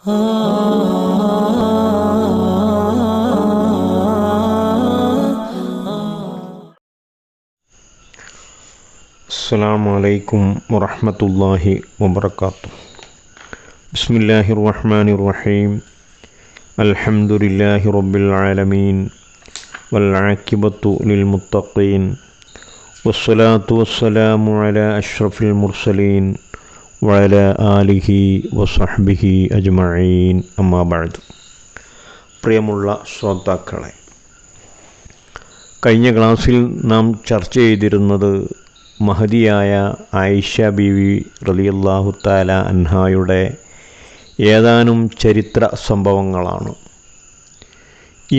അസ്സലാമു അലൈക്കും വറഹ്മത്തുള്ളാഹി വബറകാതുഹു. ബിസ്മില്ലാഹിർ റഹ്മാനിർ റഹീം. അൽഹംദുലില്ലാഹി റബ്ബിൽ ആലമീൻ വൽ ആഖിബത്തു ലിൽ മുത്തഖീൻ വസ്സലാത്തു വസ്സലാമു അലാ അഷ്റഫിൽ മുർസലീൻ വഅലാ ആലിഹി വസഹ്ബിഹി അജ്മഈൻ. അമ്മാ ബഅദ്. പ്രിയമുള്ള ശ്രോതാക്കളെ, കഴിഞ്ഞ ക്ലാസ്സിൽ നാം ചർച്ച ചെയ്തിരുന്നത് മഹദിയായ ആയിഷ ബീവി റളിയല്ലാഹു തആല അൻഹായുടെ ഏതാനും ചരിത്ര സംഭവങ്ങളാണ്.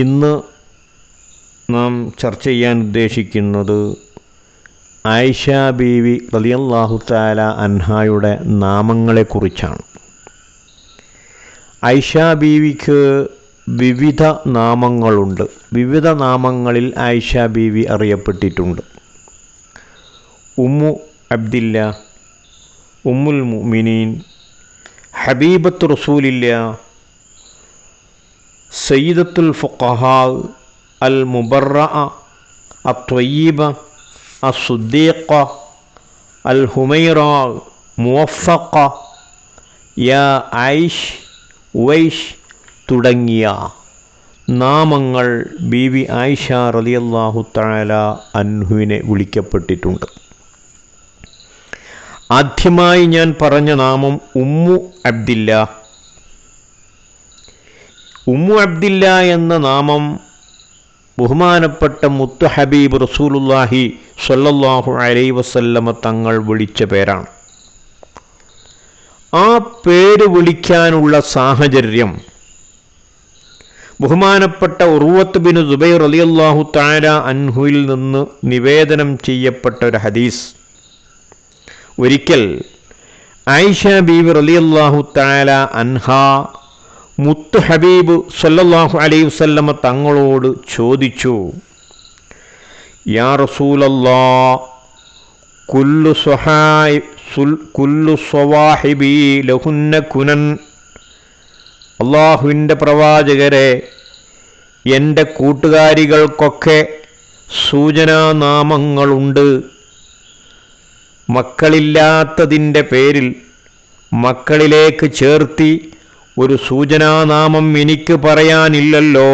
ഇന്ന് നാം ചർച്ച ചെയ്യാൻ ഉദ്ദേശിക്കുന്നത് ആയിഷ ബീവി റളിയല്ലാഹു തആല അൻഹായുടെ നാമങ്ങളെക്കുറിച്ചാണ്. ആയിഷ ബീവിക്ക് വിവിധ നാമങ്ങളുണ്ട്. വിവിധ നാമങ്ങളിൽ ആയിഷ ബീവി അറിയപ്പെട്ടിട്ടുണ്ട്. ഉമ്മു അബ്ദില്ല, ഉമ്മുൽ മുഅ്മിനീൻ, ഹബീബത്ത് റസൂലില്ല, സയ്യിദത്തുൽ ഫുഖഹാ, അൽ മുബറഅ, അത്വയ്യിബ, അസ്സുദ്ദീഖ, അൽ ഹുമൈറ, മുവഫഖ, യാ ആയിഷ്, ഉവൈഷ് തുടങ്ങിയ നാമങ്ങൾ ബീവി ആയിഷ റളിയല്ലാഹു തആല അൻഹുവിനെ വിളിക്കപ്പെട്ടിട്ടുണ്ട്. ആദ്യമായി ഞാൻ പറഞ്ഞ നാമം ഉമ്മു അബ്ദില്ല. ഉമ്മു അബ്ദില്ല എന്ന നാമം ബഹുമാനപ്പെട്ട മുത്ത് ഹബീബ് റസൂലുള്ളാഹി സ്വല്ലല്ലാഹു അലൈഹി വസല്ലമ തങ്ങൾ വിളിച്ച പേരാണ്. ആ പേര് വിളിക്കാനുള്ള സാഹചര്യം ബഹുമാനപ്പെട്ട ഉർവത്ത് ബിൻ സുബൈർ റളിയല്ലാഹു തആല അൻഹുവിൽ നിന്ന് നിവേദനം ചെയ്യപ്പെട്ട ഒരു ഹദീസ്. ഒരിക്കൽ ആയിഷ ബീവി റളിയല്ലാഹു തആല അൻഹാ മുത്ത് ഹബീബ് സല്ലല്ലാഹു അലൈഹി വസല്ലമ തങ്ങളോട് ചോദിച്ചു, യാ റസൂലല്ലാഹ്, കുല്ലു സ്വവാഹിബി ലഹുന്ന കുനൻ. അള്ളാഹുവിൻ്റെ പ്രവാചകരെ, എൻ്റെ കൂട്ടുകാരികൾക്കൊക്കെ സൂചനാനാമങ്ങളുണ്ട്. മക്കളില്ലാത്തതിൻ്റെ പേരിൽ മക്കളിലേക്ക് ചേർത്തി ഒരു സൂചനാനാമം എനിക്ക് പറയാനില്ലല്ലോ.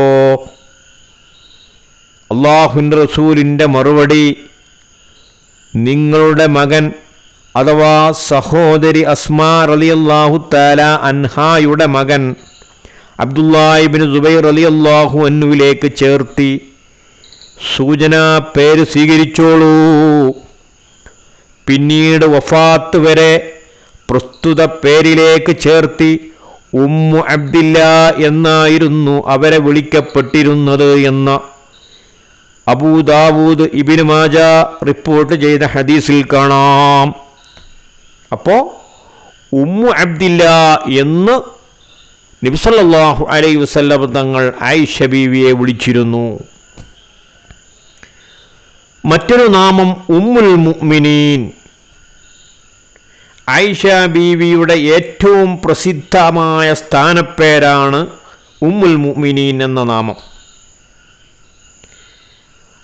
അള്ളാഹുവിൻ്റെ റസൂലിൻ്റെ മറുപടി, നിങ്ങളുടെ മകൻ അഥവാ സഹോദരി അസ്മാ റളിയല്ലാഹു തആല അൻഹായുടെ മകൻ അബ്ദുല്ലാഹി ഇബ്നു സുബൈർ റളിയല്ലാഹു അൻഹുവിലേക്ക് ചേർത്തി സൂചനാ പേര് സ്വീകരിച്ചോളൂ. പിന്നീട് വഫാത്ത് വരെ പ്രസ്തുത പേരിലേക്ക് ചേർത്തി ഉമ്മു അബ്ദില്ല എന്നായിരുന്നു അവരെ വിളിക്കപ്പെട്ടിരുന്നത് എന്ന അബൂ ദാവൂദ് ഇബ്നു മാജ റിപ്പോർട്ട് ചെയ്ത ഹദീസിൽ കാണാം. അപ്പോൾ ഉമ്മു അബ്ദില്ല എന്ന് നബി സല്ലല്ലാഹു അലൈഹി വസല്ലം തങ്ങൾ ആയിഷ ബീവിയെ വിളിച്ചിരുന്നു. മറ്റൊരു നാമം ഉമ്മുൽ മുഅ്മിനീൻ. ആയിഷ ബീവിയുടെ ഏറ്റവും പ്രസിദ്ധമായ സ്ഥാനപ്പേരാണ് ഉമ്മുൽ മുഅ്മിനീൻ എന്ന നാമം.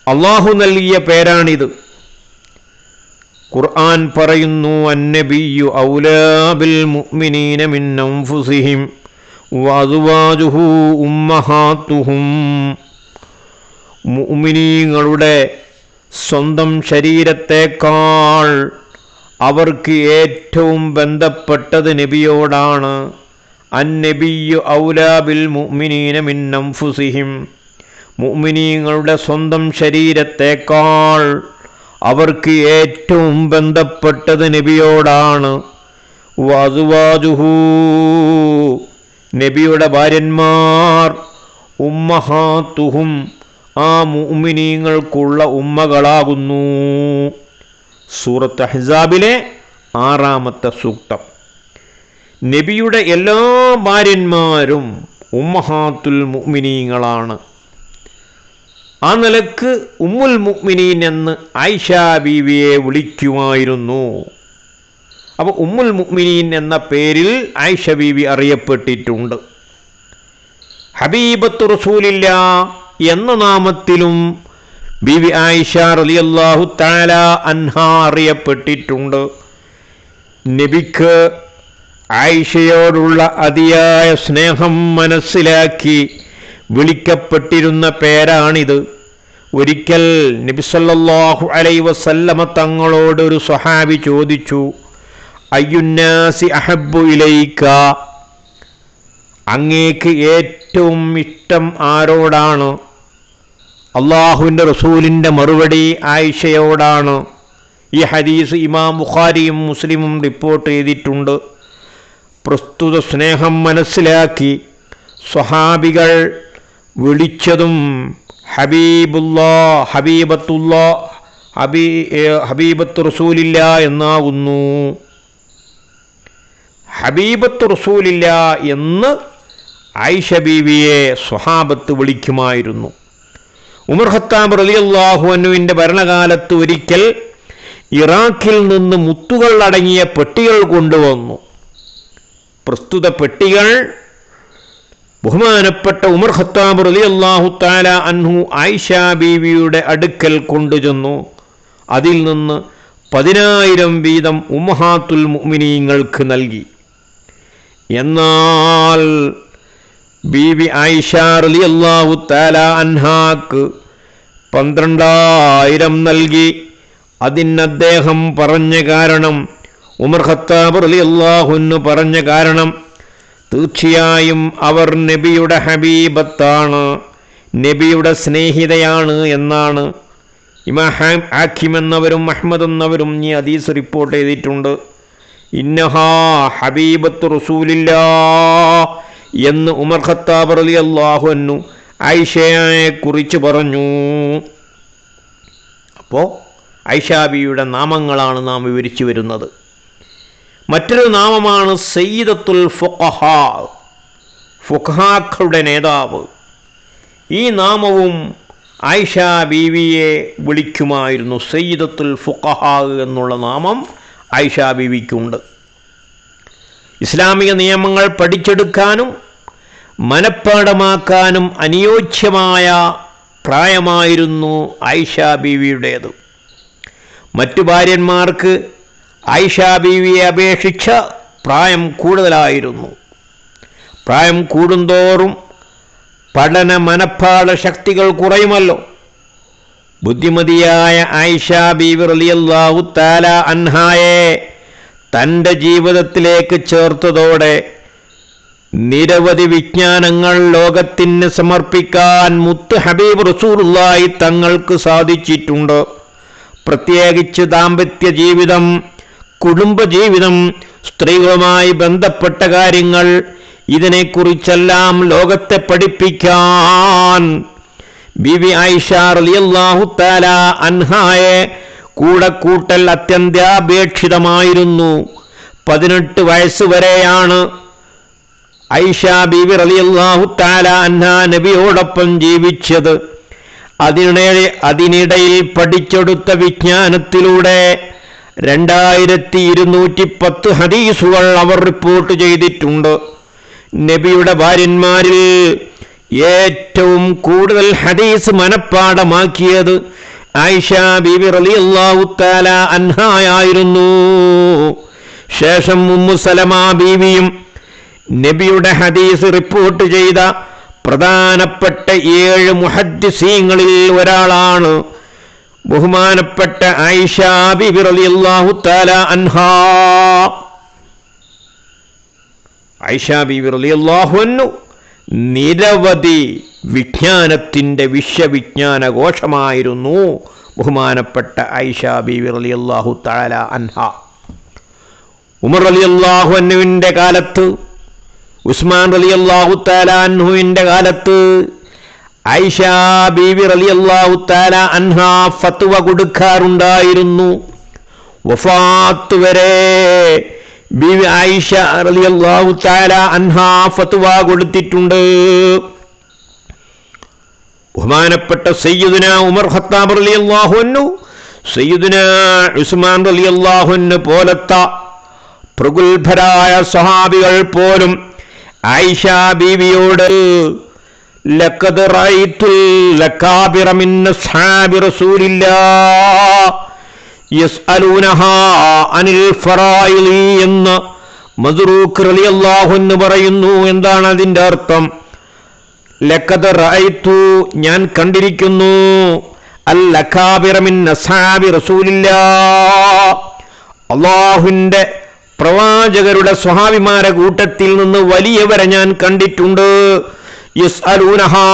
അള്ളാഹു നൽകിയ പേരാണിത്. ഖുർആൻ പറയുന്നു, അന്നബിയ്യു ഔലാ ബിൽ മുഅ്മിനീന മിൻ അൻഫുസിഹിം വഅസ്വാജുഹു ഉമ്മഹാത്തുഹും. മുഅ്മിനീങ്ങളുടെ സ്വന്തം ശരീരത്തേക്കാൾ അവർക്ക് ഏറ്റവും ബന്ധപ്പെട്ടത് നബിയോടാണ്. അന്നബിയ്യു ഔലാ ബിൽ മുഅ്മിനീന മിൻ അൻഫുസിഹിം. മുഅ്മിനീങ്ങളുടെ സ്വന്തം ശരീരത്തേക്കാൾ അവർക്ക് ഏറ്റവും ബന്ധപ്പെട്ടത് നബിയോടാണ്. വഅസ്വാജുഹു, നബിയുടെ ഭാര്യന്മാർ, ഉമ്മഹാത്തുഹും, ആ മുഅ്മിനീങ്ങൾക്കുള്ള ഉമ്മകളാകുന്നു. സൂറത്ത് അഹ്സാബിലെ 6-ാമത്തെ സൂക്തം. നബിയുടെ എല്ലാ ഭാര്യന്മാരും ഉമ്മഹാത്തുൽ മുഅ്മിനീങ്ങളാണ്. ആ നിലക്ക് ഉമ്മുൽ മുഅ്മിനീൻ എന്ന് ആയിഷ ബീവിയെ വിളിക്കുമായിരുന്നു. അപ്പോൾ ഉമ്മുൽ മുഅ്മിനീൻ എന്ന പേരിൽ ആയിഷ ബീവി അറിയപ്പെട്ടിട്ടുണ്ട്. ഹബീബത്തു റസൂലില്ല എന്ന നാമത്തിലും ബീവി ആയിഷ റളിയല്ലാഹു തആല അൻഹ അറിയപ്പെട്ടിട്ടുണ്ട്. നബിക്ക് ആയിഷയോടുള്ള അതിയായ സ്നേഹം മനസ്സിലാക്കി വിളിക്കപ്പെട്ടിരുന്ന പേരാണിത്. ഒരിക്കൽ നബി സല്ലല്ലാഹു അലൈഹി വസല്ലമ തങ്ങളോട് ഒരു സ്വഹാബി ചോദിച്ചു, അയ്യുന്നാസി അഹബ്ബു ഇലൈക, അങ്ങേക്ക് ഏറ്റവും ഇഷ്ടം ആരോടാണ്? അള്ളാഹുവിൻ്റെ റസൂലിൻ്റെ മറുപടി ആയിഷയോടാണ്. ഈ ഹദീസ് ഇമാം ബുഖാരിയും മുസ്ലിമും റിപ്പോർട്ട് ചെയ്തിട്ടുണ്ട്. പ്രസ്തുത സ്നേഹം മനസ്സിലാക്കി സ്വഹാബികൾ വിളിച്ചതും ഹബീബത്തു റസൂലില്ല എന്നാകുന്നു. ഹബീബത്തു റസൂലില്ല എന്ന് ആയിഷ ബീവിയെ സ്വഹാബത്ത് വിളിക്കുമായിരുന്നു. ഉമർ ഖത്താബ് റളിയല്ലാഹു അൻഹുവിൻ്റെ ഭരണകാലത്ത് ഒരിക്കൽ ഇറാഖിൽ നിന്ന് മുത്തുകൾ അടങ്ങിയ പെട്ടികൾ കൊണ്ടുവന്നു. പ്രസ്തുത പെട്ടികൾ ബഹുമാനപ്പെട്ട ഉമർ ഖത്താബ് റളിയല്ലാഹു തആല അൻഹു ആയിഷ ബീവിയുടെ അടുക്കൽ കൊണ്ടുചെന്നു. അതിൽ നിന്ന് 10,000 വീതം ഉമ്മഹാത്തുൽ മുഅ്മിനീങ്ങൾക്ക് നൽകി. എന്നാൽ ബീവി ആയിഷ റളിയല്ലാഹു തആല അൻഹാക്ക് 12,000 നൽകി. അതിന് അദ്ദേഹം പറഞ്ഞ കാരണം, ഉമർ ഖത്താബ് റളിയല്ലാഹു അൻഹു പറഞ്ഞ കാരണം, തീർച്ചയായും അവർ നബിയുടെ ഹബീബത്താണ്, നബിയുടെ സ്നേഹിതയാണ് എന്നാണ്. ഇമാം ഹാക്കിം എന്നവരും അഹ്മദ് എന്നവരും ഈ ഹദീസ് റിപ്പോർട്ട് ചെയ്തിട്ടുണ്ട്. ഇന്നഹാ ഹബീബത്തു റസൂലില്ലാ എന്ന് ഉമർ ഖത്താബ് റളിയല്ലാഹു അൻഹു ആയിഷയെ കുറിച്ച് പറഞ്ഞു. അപ്പോൾ ആയിഷ ബീവിയുടെ നാമങ്ങളാണ് നാം വിവരിച്ചു വരുന്നത്. മറ്റൊരു നാമമാണ് സയ്യിദത്തുൽ ഫുഖഹാ, ഫുഖഹാക്കളുടെ നേതാവ്. ഈ നാമവും ആയിഷ ബീവിയെ വിളിക്കുമായിരുന്നു. സയ്യിദത്തുൽ ഫുഖഹാ എന്നുള്ള നാമം ആയിഷ ബീവിക്കുണ്ട്. ഇസ്ലാമിക നിയമങ്ങൾ പഠിച്ചെടുക്കാനും മനഃപ്പാഠമാക്കാനും അനുയോജ്യമായ പ്രായമായിരുന്നു ആയിഷ ബീവിയുടേത്. മറ്റു ഭാര്യന്മാർക്ക് ആയിഷ ബീവിയെ അപേക്ഷിച്ച് പ്രായം കൂടുതലായിരുന്നു. പ്രായം കൂടുന്തോറും പഠന മനഃപ്പാഠ ശക്തികൾ കുറയുമല്ലോ. ബുദ്ധിമതിയായ ആയിഷ ബീവി റളിയല്ലാഹു തആല അൻഹായെ തൻ്റെ ജീവിതത്തിലേക്ക് ചേർത്തതോടെ നിരവധി വിജ്ഞാനങ്ങൾ ലോകത്തിന് സമർപ്പിക്കാൻ മുത്ത് ഹബീബ് റസൂലുള്ളാഹി തങ്ങൾക്ക് സാധിച്ചിട്ടുണ്ട്. പ്രത്യേകിച്ച് ദാമ്പത്യ ജീവിതം, കുടുംബജീവിതം, സ്ത്രീകളുമായി ബന്ധപ്പെട്ട കാര്യങ്ങൾ, ഇതിനെക്കുറിച്ചെല്ലാം ലോകത്തെ പഠിപ്പിക്കാൻ ബീവി ആയിഷ റളിയല്ലാഹു തആല അൻഹായെ കൂടെ കൂട്ടൽ അത്യന്താപേക്ഷിതമായിരുന്നു. 18 വയസ്സ് വരെയാണ് ആയിഷ ബീവി റളിയല്ലാഹു തആല അൻഹ നബിയോടൊപ്പം ജീവിച്ചത്. അതിനിടയിൽ പഠിച്ചെടുത്ത വിജ്ഞാനത്തിലൂടെ 2210 ഹദീസുകൾ അവർ റിപ്പോർട്ട് ചെയ്തിട്ടുണ്ട്. നബിയുടെ ഭാര്യന്മാരിൽ ഏറ്റവും കൂടുതൽ ഹദീസ് മനഃപ്പാഠമാക്കിയത് ആയിഷ ബീവി റളിയല്ലാഹു തആല അൻഹായായിരുന്നു. ശേഷം ഉമ്മു സലമ ബീവിയും നബിയുടെ ഹദീസ് റിപ്പോർട്ട് ചെയ്ത പ്രധാനപ്പെട്ട 7 മുഹദ്ദിസീങ്ങളിൽ ഒരാളാണ് ബഹുമാനപ്പെട്ട ആയിഷ ബീവി റളിയല്ലാഹു തആല അൻഹാ. ആയിഷ ബീവി റളിയല്ലാഹു അൻഹു നിരവധി വിജ്ഞാനത്തിൻ്റെ വിശ്വവിജ്ഞാന ഘോഷമായിരുന്നു ബഹുമാനപ്പെട്ട ആയിഷ ബീവി റളിയല്ലാഹു തആല അൻഹാ. ഉമർ റളിയല്ലാഹു അൻഹുവിൻ്റെ കാലത്ത്, ഉസ്മാൻ റളിയല്ലാഹു തആല അൻഹുവിൻ്റെ കാലത്ത് ആയിഷ ബീവി റളിയല്ലാഹു തആല അൻഹാ ഫത്വ കൊടുക്കാറുണ്ടായിരുന്നു. വഫാത്ത് വരെ ബീവി ആയിഷ റളിയല്ലാഹു തആല അൻഹാ ഫത്വ കൊടുത്തിട്ടുണ്ട്. ബഹുമാനപ്പെട്ട സയ്യിദുന ഉമർ ഖത്താബ് റളിയല്ലാഹു അൻഹു, സയ്യിദുന ഉസ്മാൻ റളിയല്ലാഹു അൻഹു പോലത്തെ പ്രഗത്ഭരായ സ്വഹാബികൾ പോലും ആയിഷ ബീവിയോട് ലഖദ് റഅയ്തുൽ ലകാബിറ മിൻ അസ്ഹാബി റസൂലില്ലാഹ് യസ്അലൂനഹാ അനിൽ ഫറായിലി എന്ന് മസ്റൂഖ് റളിയല്ലാഹു അൻഹു പറയുന്നു. എന്താണ് അതിന്റെ അർത്ഥം? ലഖദ് റഅയ്തു, ഞാൻ കണ്ടിരിക്കുന്നു, അൽ ലകാബിറ മിൻ അസ്ഹാബി റസൂലില്ലാഹ്, അല്ലാഹുവിന്റെ പ്രവാചകരുടെ സ്വഹാബിമാരെ കൂട്ടത്തിൽ നിന്ന് വലിയവരെ ഞാൻ കണ്ടിട്ടുണ്ട്. യസ്അലൂനഹാ,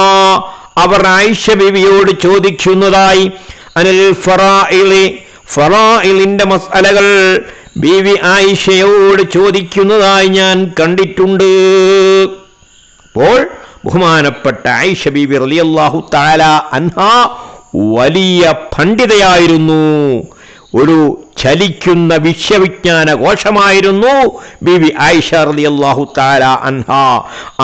അവർ ആയിഷ ബീവിയോട് ചോദിക്കുന്നതായി, അനിൽ ഫറായിലി, ഫറായിലിന്റെ മസ്അലകൾ ബീവി ആയിഷയോട് ചോദിക്കുന്നതായി ഞാൻ കണ്ടിട്ടുണ്ട്. അപ്പോൾ ബഹുമാനപ്പെട്ട ആയിഷ ബീവി റളിയല്ലാഹു തആല അൻഹാ വലിയ പണ്ഡിതയായിരുന്നു, ഒരു ചലിക്കുന്ന വിശ്വവിജ്ഞാന കോശമായിരുന്നു ബീവി ആയിഷ റളിയല്ലാഹു തആല അൻഹാ.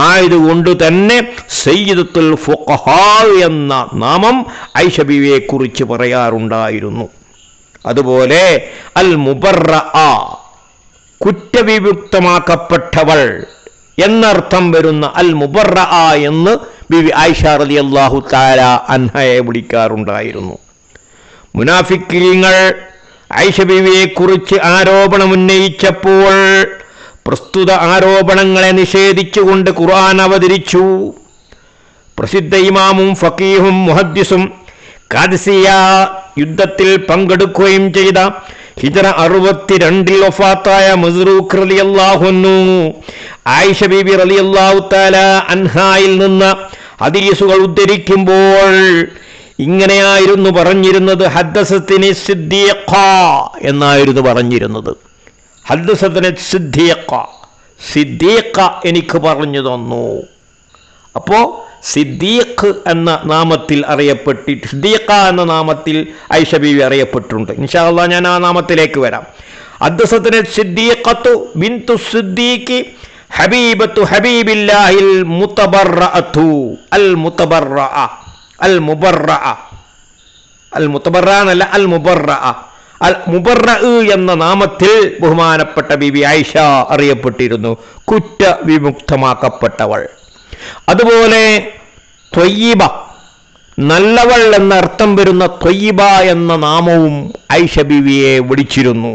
ആയതുകൊണ്ട് തന്നെ സയ്യിദത്തുൽ ഫുഖഹാ എന്ന നാമം ആയിഷ ബീവിയെ കുറിച്ച് പറയാറുണ്ടായിരുന്നു. അതുപോലെ അൽ മുബറഅ, കുറ്റവിമുക്തമാക്കപ്പെട്ടവൾ എന്നർത്ഥം വരുന്ന അൽ മുബറഅ എന്ന് ബീവി ആയിഷ റളിയല്ലാഹു തആല അൻഹയെ വിളിക്കാറുണ്ടായിരുന്നു. മുനാഫിക്കീങ്ങൾ ആയിഷ ബീവിയെ കുറിച്ച് ആരോപണമുന്നയിച്ചപ്പോൾ പ്രസ്തുത ആരോപണങ്ങളെ നിഷേധിച്ചുകൊണ്ട് ഖുർആൻ അവതരിച്ചു. പ്രസിദ്ധ ഇമാമും ഫഖീഹും മുഹദ്ദിസും ഖാദിസിയ യുദ്ധത്തിൽ പങ്കെടുക്കുകയും ചെയ്ത ഹിജ്റ 62 വഫാത്തായ മസ്റൂഖ് റളിയല്ലാഹു അൻഹു ആയിഷ ബീബി റളിയല്ലാഹു തആല അൻഹായിൽ നിന്ന് ഹദീസുകൾ ഉദ്ധരിക്കുമ്പോൾ ഇങ്ങനെയായിരുന്നു പറഞ്ഞിരുന്നത്. ഹദ്ദസത്തിനി സിദ്ദീഖ എന്നായിരുന്നു പറഞ്ഞിരുന്നത്. ഹദ്ദസത്തിനി സിദ്ദീഖ, സിദ്ദീഖ എനിക്ക് പറഞ്ഞു തന്നു. അപ്പോൾ സിദ്ദീഖ് എന്ന നാമത്തിൽ അറിയപ്പെട്ടിട്ട്, സിദ്ദീഖ എന്ന നാമത്തിൽ ആയിഷ ബീവി അറിയപ്പെട്ടിട്ടുണ്ട്. ഇൻഷാ അല്ലാഹ് ഞാൻ ആ നാമത്തിലേക്ക് വരാം. ഹദ്ദസത്തിനി സിദ്ദീഖത്തു ബിൻതു സിദ്ദീഖി ഹബീബത്തു ഹബീബില്ലാഹിൽ മുതബറഅതു അൽ മുതബറഅ, അൽ മുബറഅ, അൽ മുതബറഅ എന്നല്ല, അൽ മുബറഅ, അൽ മുബറഅ എന്ന നാമത്തിൽ ബഹുമാനപ്പെട്ട ബീബി ആയിഷ അറിയപ്പെട്ടിരുന്നു, കുറ്റവിമുക്തമാക്കപ്പെട്ടവൾ. അതുപോലെ ത്വയ്യിബ, നല്ലവൾ എന്ന അർത്ഥം വരുന്ന ത്വയ്യിബ എന്ന നാമവും ആയിഷ ബീവിയെ വിളിച്ചിരുന്നു.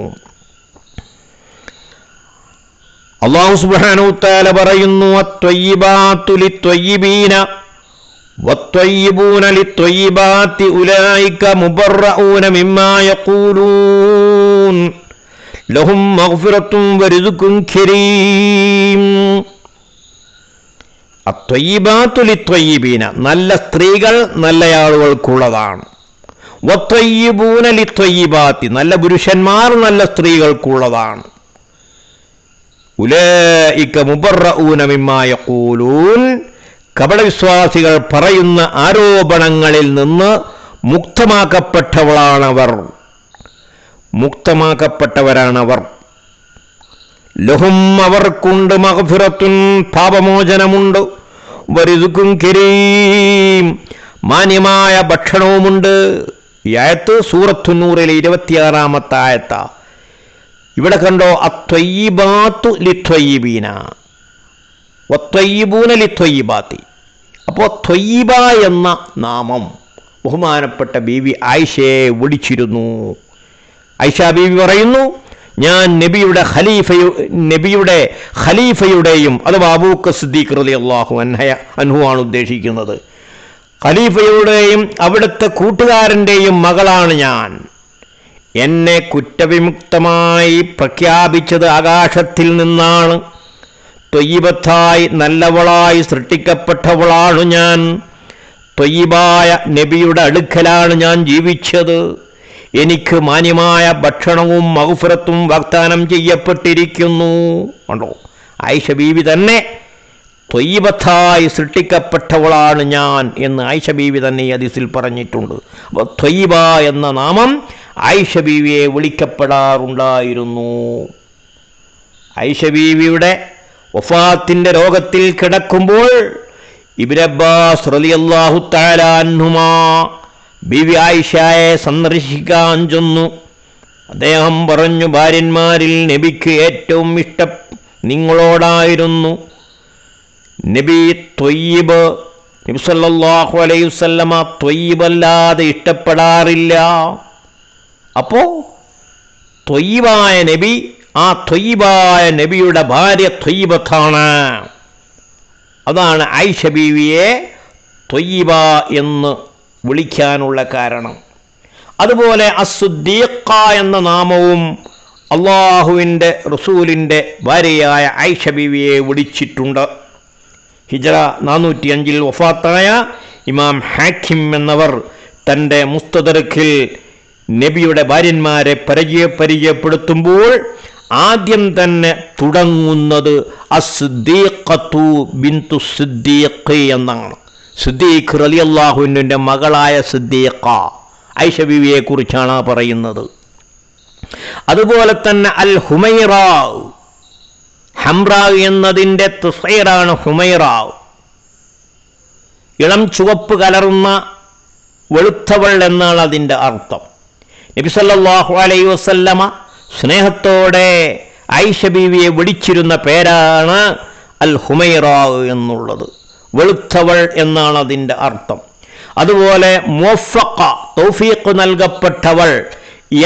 അല്ലാഹു സുബ്ഹാനഹു തആല പറയുന്നു, അത്വയ്യിബാതു ലിത്വയ്യിബീന വത്വയ്യിബൂന ലിത്വയ്യിബാതി ഉലൈക മുബറഊന മിമ്മാ യഖൂലൂൻ ലഹും മഗ്ഫിറത്തും വറിസ്ഖുൻ കരീം. അത്വയ്യിബാതു ലിത്വയ്യിബീന, നല്ല സ്ത്രീകൾ നല്ലയാളുകൾക്കുള്ളതാണ്. വത്വയ്യിബൂന ലിത്വയ്യിബാതി, നല്ല പുരുഷന്മാർ നല്ല സ്ത്രീകൾക്കുള്ളതാണ്. ഉലൈക മുബറഊന മിമ്മാ യഖൂലൂൻ, കപടവിശ്വാസികൾ പറയുന്ന ആരോപണങ്ങളിൽ നിന്ന് മുക്തമാക്കപ്പെട്ടവളാണവർ, മുക്തമാക്കപ്പെട്ടവരാണവർ. ലഹും, അവർക്കുണ്ട്, മഗ്ഫിറത്തുൻ, പാപമോചനമുണ്ട്, വറിസ്ഖുൻ കരീം, മാന്യമായ ഭക്ഷണവുമുണ്ട്. ഈ ആയത്ത് സൂറത്തു നൂറിലെ 26-ാമത്തെ ആയത്താ. ഇവിടെ കണ്ടോ, അത്വയ്യിബാതു ലിത്വയ്യിബീന വത്വയ്യിബൂന ലിത്വയ്യിബാതി. അപ്പോൾ ത്വയ്യിബ എന്ന നാമം ബഹുമാനപ്പെട്ട ബീവി ആയിഷയെ വിളിച്ചിരുന്നു. ആയിഷ ബീവി പറയുന്നു, ഞാൻ നബിയുടെ ഖലീഫയുടെയും, അഥവാ അബൂബക്കർ സിദ്ദീഖ് റളിയല്ലാഹു അൻഹു ആണ് ഉദ്ദേശിക്കുന്നത്, ഖലീഫയുടെയും അവിടുത്തെ കൂട്ടുകാരൻ്റെയും മകളാണ് ഞാൻ. എന്നെ കുറ്റവിമുക്തമായി പ്രഖ്യാപിച്ചത് ആകാശത്തിൽ നിന്നാണ്. ത്വയ്യിബത്തായി, നല്ലവളായി സൃഷ്ടിക്കപ്പെട്ടവളാണ് ഞാൻ. ത്വയ്യിബായ നബിയുടെ അടുക്കലാണ് ഞാൻ ജീവിച്ചത്. എനിക്ക് മാന്യമായ ഭക്ഷണവും മഗ്ഫിറത്തും വാഗ്ദാനം ചെയ്യപ്പെട്ടിരിക്കുന്നു. കണ്ടോ, ആയിഷ ബീവി തന്നെ ത്വയ്യിബത്തായി സൃഷ്ടിക്കപ്പെട്ടവളാണ് ഞാൻ എന്ന് ആയിഷ ബീവി തന്നെ ഈ ഹദീസിൽ പറഞ്ഞിട്ടുണ്ട്. അപ്പോൾ ത്വയ്യിബ എന്ന നാമം ആയിഷ ബീവിയെ വിളിക്കപ്പെടാറുണ്ടായിരുന്നു. ആയിഷ ബീവിയുടെ വഫാത്തിൻ്റെ രോഗത്തിൽ കിടക്കുമ്പോൾ ഇബ്നു അബ്ബാസ് റളിയല്ലാഹു തആല അൻഹുമാ ബീവി ആയിഷയെ സന്ദർശിക്കാൻ ചെന്നു. അദ്ദേഹം പറഞ്ഞു, ഭാര്യന്മാരിൽ നബിക്ക് ഏറ്റവും ഇഷ്ടം നിങ്ങളോടായിരുന്നു. നബി ത്വയ്യിബ്, നബി സല്ലല്ലാഹു അലൈഹി വസല്ലമ ത്വയ്യിബല്ലാതെ ഇഷ്ടപ്പെടാറില്ല. അപ്പോൾ ത്വയ്യിബായ നബി, ആ ത്വയ്യിബായ നബിയുടെ ഭാര്യ ത്വയ്യിബത്താണ്. അതാണ് ആയിഷ ബീവിയെ ത്വയ്യിബ എന്ന് വിളിക്കാനുള്ള കാരണം. അതുപോലെ അസ്സുദ്ദീഖ എന്ന നാമവും അള്ളാഹുവിൻ്റെ റസൂലിൻ്റെ ഭാര്യയായ ആയിഷ ബീവിയെ വിളിച്ചിട്ടുണ്ട്. ഹിജ്റ 405 വഫാത്തായ ഇമാം ഹാക്കിം എന്നവർ തൻ്റെ മുസ്തദറക്കിൽ നബിയുടെ ഭാര്യന്മാരെ പരിചയപ്പെടുത്തുമ്പോൾ ആദ്യം തന്നെ തുടങ്ങുന്നത് അസ്ദിഖത്തു ബിന്തു സിദ്ദീഖ് എന്നാണ്. സിദ്ദീഖ് റളിയല്ലാഹുവിൻ്റെ മകളായ സിദ്ദീഖ ആയിഷ ബീവിയെ കുറിച്ചാണ് പറയുന്നത്. അതുപോലെ തന്നെ അൽ ഹുമൈറ, ഹംറ എന്നതിൻ്റെ തുസൈറാണ് ഹുമൈറ. ഇളം ചുവപ്പ് കലർന്ന വെളുത്തവൾ എന്നാണ് അതിൻ്റെ അർത്ഥം. നബി സല്ലല്ലാഹു അലൈഹി വസല്ലമ സ്നേഹത്തോടെ ആയിഷ ബീവിയെ വിളിച്ചിരുന്ന പേരാണ് അൽ ഹുമൈറ എന്നുള്ളത്. വെളുത്തവൾ എന്നാണ് അതിൻ്റെ അർത്ഥം. അതുപോലെ മുവഫഖ, തൗഫീഖ് നൽകപ്പെട്ടവൾ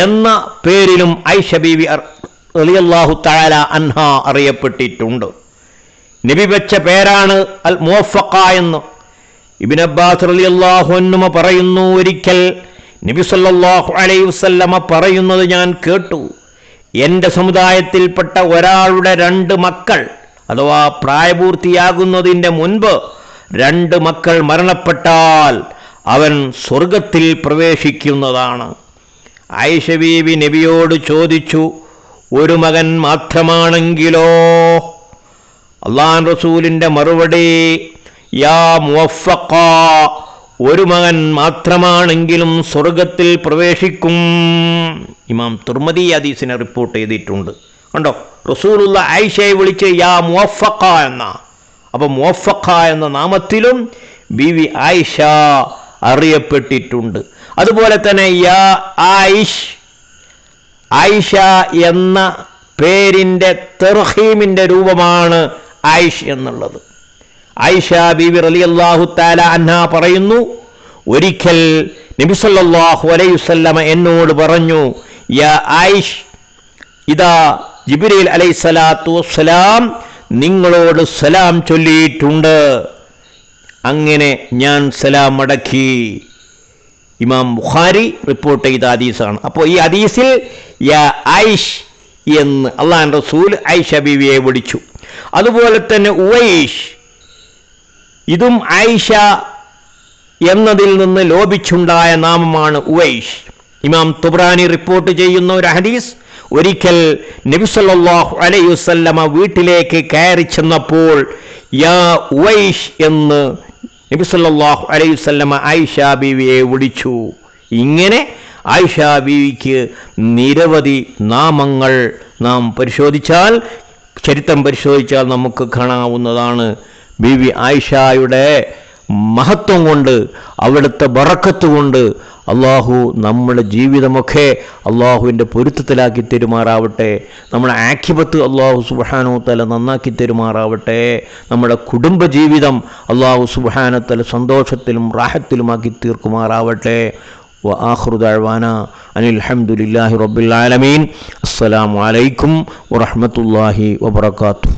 എന്ന പേരിലും ആയിഷ ബീവി റളിയല്ലാഹു തആല അൻഹ അറിയപ്പെട്ടിട്ടുണ്ട്. നബി വെച്ച പേരാണ് അൽ മുവഫഖ എന്ന്. ഇബ്നു അബ്ബാസ് റളിയല്ലാഹു അൻഹു പറയുന്നു, ഒരിക്കൽ നബി സല്ലല്ലാഹു അലൈഹി വസല്ലമ പറയുന്നത് ഞാൻ കേട്ടു, എൻ്റെ സമുദായത്തിൽപ്പെട്ട ഒരാളുടെ 2 മക്കൾ അഥവാ പ്രായപൂർത്തിയാകുന്നതിൻ്റെ മുൻപ് 2 മക്കൾ മരണപ്പെട്ടാൽ അവൻ സ്വർഗത്തിൽ പ്രവേശിക്കുന്നതാണ്. ആയിഷ ബീവി നബിയോട് ചോദിച്ചു, ഒരു മകൻ മാത്രമാണെങ്കിലോ? അല്ലാഹു റസൂലിൻ്റെ മറുപടി, യാ മുവഫഖ, ഒരു മകൻ മാത്രമാണെങ്കിലും സ്വർഗത്തിൽ പ്രവേശിക്കും. ഇമാം തുർമദി ഹദീസിനെ റിപ്പോർട്ട് ചെയ്തിട്ടുണ്ട്. കണ്ടോ, റസൂലുള്ള ആയിഷയെ വിളിച്ച് യാ മുവഫഖ എന്ന. അപ്പോൾ മുവഫഖ എന്ന നാമത്തിലും ബീവി ആയിഷ അറിയപ്പെട്ടിട്ടുണ്ട്. അതുപോലെ തന്നെ യാ ആയിഷ്, ആയിഷ എന്ന പേരിൻ്റെ തർഹീമിൻ്റെ രൂപമാണ് ആയിഷ് എന്നുള്ളത്. ആയിഷ ബീവി റളിയല്ലാഹു തആല അൻഹ പറയുന്നു, ഒരിക്കൽ നബി സല്ലല്ലാഹു അലൈഹി വസല്ലമ എന്നോട് പറഞ്ഞു, യാ ആയിഷ്, ഇതാ ജിബ്രീൽ അലൈഹിസ്സലാത്തു വസ്സലാം നിങ്ങളോട് സലാം ചൊല്ലിയിട്ടുണ്ട്. അങ്ങനെ ഞാൻ സലാം മടക്കി. ഇമാം ബുഖാരി റിപ്പോർട്ട് ചെയ്ത ഹദീസാണ്. അപ്പോൾ ഈ ഹദീസിൽ യാ ആയിഷ് എന്ന് അല്ലാഹുവിൻ്റെ റസൂൽ ആയിഷ ബീവിയെ വിളിച്ചു. അതുപോലെ തന്നെ ഉവൈഷ്, ഇതും ആയിഷ എന്നതിൽ നിന്ന് ലോപിച്ചുണ്ടായ നാമമാണ് ഉവൈഷ്. ഇമാം തുബ്രാനി റിപ്പോർട്ട് ചെയ്യുന്ന ഒരു ഹദീസ്, ഒരിക്കൽ നബി സല്ലല്ലാഹു അലൈഹി വസല്ലമ വീട്ടിലേക്ക് കയറി ചെന്നപ്പോൾ യാ ഉവൈഷ് എന്ന് നബി സല്ലല്ലാഹു അലൈഹി വസല്ലമ ആയിഷ ബീവിയെ വിളിച്ചു. ഇങ്ങനെ ആയിഷ ബീവിക്ക് നിരവധി നാമങ്ങൾ നാം പരിശോധിച്ചാൽ, ചരിത്രം പരിശോധിച്ചാൽ നമുക്ക് കാണാവുന്നതാണ്. ബീവി ആയിഷയുടെ മഹത്വം കൊണ്ട്, അവിടുത്തെ ബറക്കത്ത് കൊണ്ട് അള്ളാഹു നമ്മുടെ ജീവിതമൊക്കെ അള്ളാഹുവിൻ്റെ പൊരുത്തത്തിലാക്കി തരുമാറാവട്ടെ. നമ്മുടെ ആഖിബത്ത് അള്ളാഹു സുബ്ഹാനഹു തആല നന്നാക്കി തരുമാറാവട്ടെ. നമ്മുടെ കുടുംബജീവിതം അള്ളാഹു സുബ്ഹാനഹു തആല സന്തോഷത്തിലും റാഹത്തിലുമാക്കി തീർക്കുമാറാവട്ടെ. وآخر دعوانا أن الحمد لله رب العالمين. السلام عليكم ورحمة الله وبركاته.